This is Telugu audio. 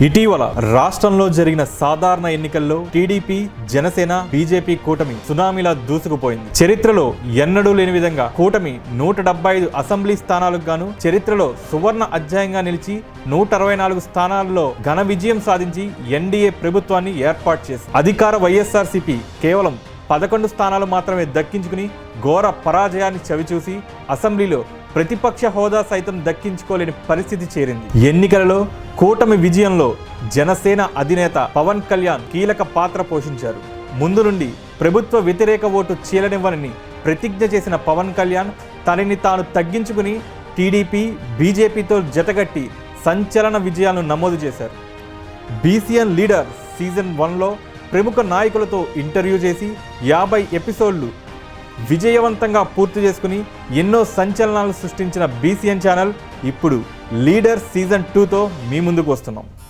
ఇటీవల రాష్ట్రంలో జరిగిన సాధారణ ఎన్నికల్లో టీడీపీ, జనసేన, బీజేపీ కూటమి సునామీలా దూసుకుపోయింది. చరిత్రలో ఎన్నడూ లేని విధంగా కూటమి 175 అసెంబ్లీ స్థానాలకు గాను చరిత్రలో సువర్ణ అధ్యాయంగా నిలిచి 164 స్థానాల్లో ఘన విజయం సాధించి ఎన్డీఏ ప్రభుత్వాన్ని ఏర్పాటు చేసింది. అధికార వైఎస్ఆర్సీపీ కేవలం 11 స్థానాలు మాత్రమే దక్కించుకుని ఘోర పరాజయాన్ని చవిచూసి అసెంబ్లీలో ప్రతిపక్ష హోదా సైతం దక్కించుకోలేని పరిస్థితి చేరింది. ఎన్నికలలో కూటమి విజయంలో జనసేన అధినేత పవన్ కళ్యాణ్ కీలక పాత్ర పోషించారు. ముందు నుండి ప్రభుత్వ వ్యతిరేక ఓటు చీలనివ్వనని ప్రతిజ్ఞ చేసిన పవన్ కళ్యాణ్ తనని తాను తగ్గించుకుని టీడీపీ, బీజేపీతో జతగట్టి సంచలన విజయాలను నమోదు చేశారు. బీసీఎన్ లీడర్ సీజన్ 1లో ప్రముఖ నాయకులతో ఇంటర్వ్యూ చేసి 50 ఎపిసోడ్లు విజయవంతంగా పూర్తి చేసుకుని ఎన్నో సంచలనాలు సృష్టించిన బీసీఎన్ ఛానల్ ఇప్పుడు లీడర్ సీజన్ 2తో మీ ముందుకు వస్తున్నాం.